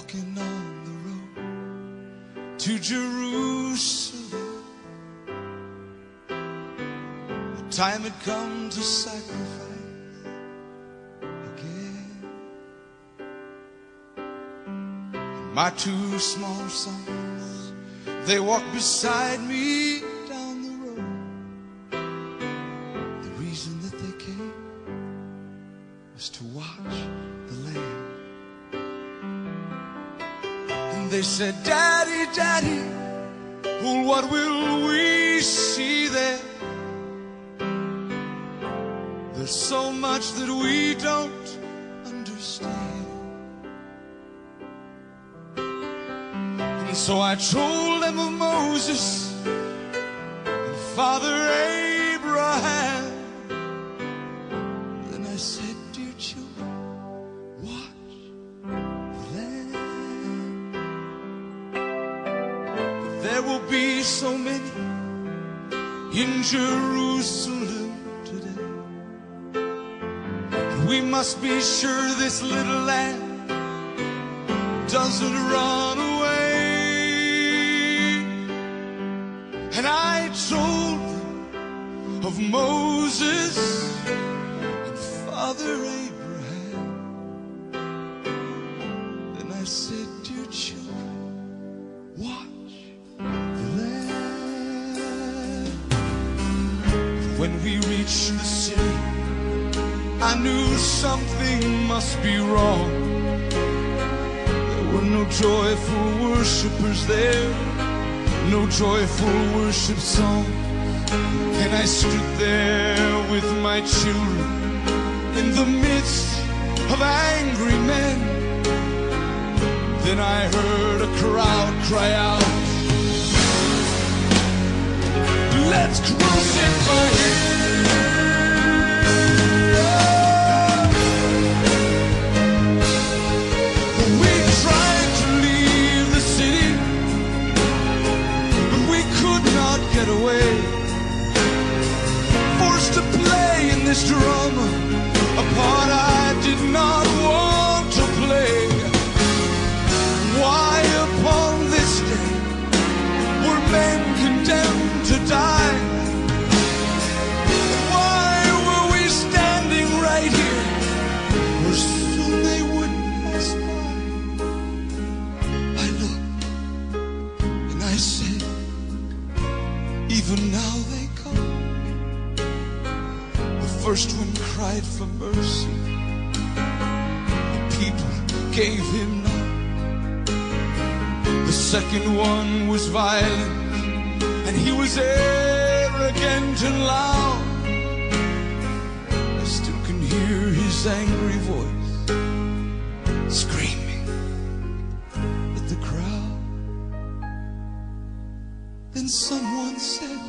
walking on the road to Jerusalem. The time had come to sacrifice again. And my two small sons, they walked beside me down the road. The reason that they came was to watch the Lamb. And they said, Daddy, Daddy, well, what will we see there? There's so much that we don't understand. And so I told them of Moses and Father Abraham. Then I said, dear children, watch the Lamb. But there will be so many in Jerusalem today. And we must be sure this little lamb doesn't run away. And I told them of Moses and Father Abraham. Then I said, dear children, watch the Lamb. When we reached the city, I knew something must be wrong. There were no joyful worshipers there, no joyful worship song. And I stood there with my children in the midst of angry men. Then I heard a crowd cry out, let's crucify him. We tried to leave the city, but we could not get away. Forced to play in this drama, a part I did not want to play. Why upon this day were men condemned to die? And why were we standing right here where soon they would pass by? I looked and I said, even now they come. The first one cried for mercy, the people gave him none. The second one was violent, and he was arrogant and loud. I still can hear his angry voice screaming at the crowd. Then someone said,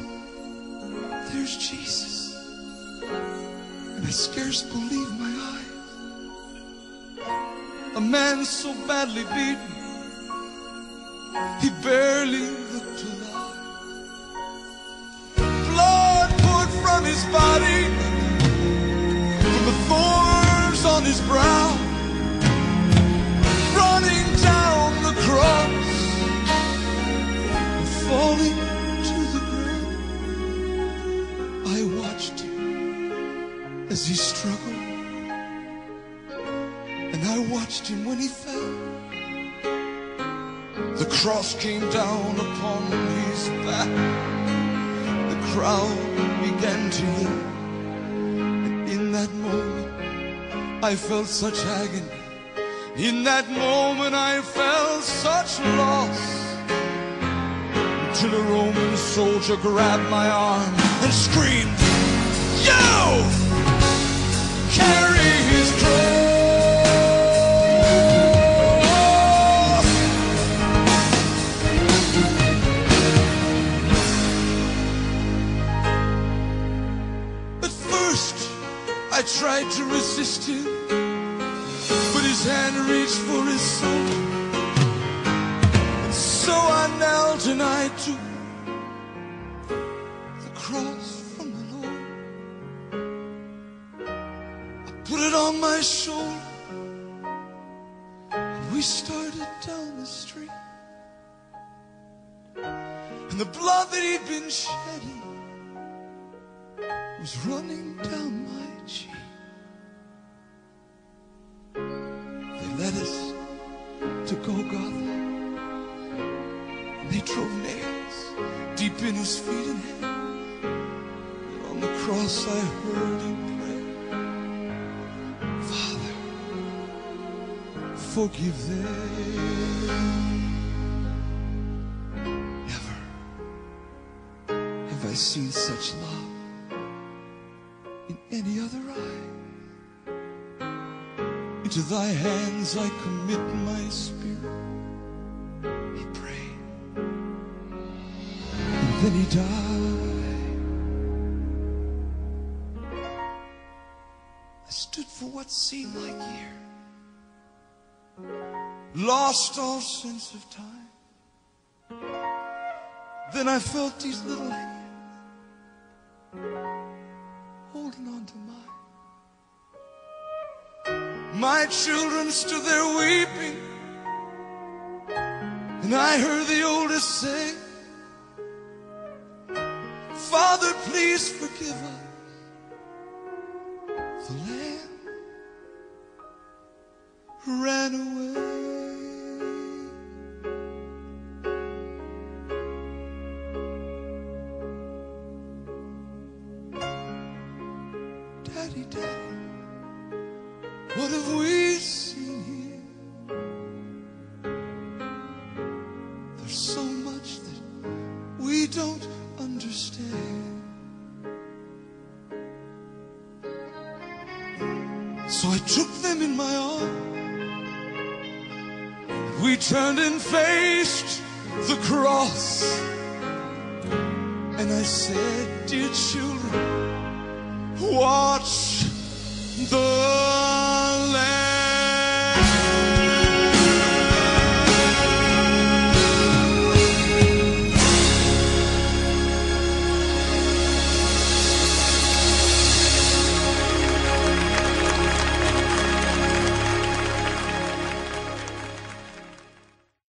there's Jesus. And I scarce believed my eyes. A man so badly beaten, he barely looked alive. Blood poured from his body, from the thorns on his brow, running down the cross and falling to the ground. I watched him as he struggled, and I watched him when he fell. The cross came down upon his back. The crowd began to yell. And in that moment, I felt such agony. In that moment, I felt such loss. Until a Roman soldier grabbed my arm and screamed, "You! Carry his cross!" I tried to resist him, but his hand reached for his soul. And so I knelt and I took the cross from the Lord. I put it on my shoulder, and we started down And the blood that he'd been shedding was running down my cheek. They led us to Golgotha. And they drove nails deep in his feet and hands. And on the cross I heard him pray, Father, forgive them. Never have I seen such love in any other eye. Into thy hands I commit my spirit, he prayed, and then he died. I stood for what seemed like years, lost all sense of time. Then I felt these little hands holding on to mine. My children stood there weeping, and I heard the oldest say, Father, please forgive us. The lamb ran away. Daddy, Daddy, what have we seen here? There's so much that we don't understand. So I took them in my arms. We turned and faced the cross. And I said, dear children, watch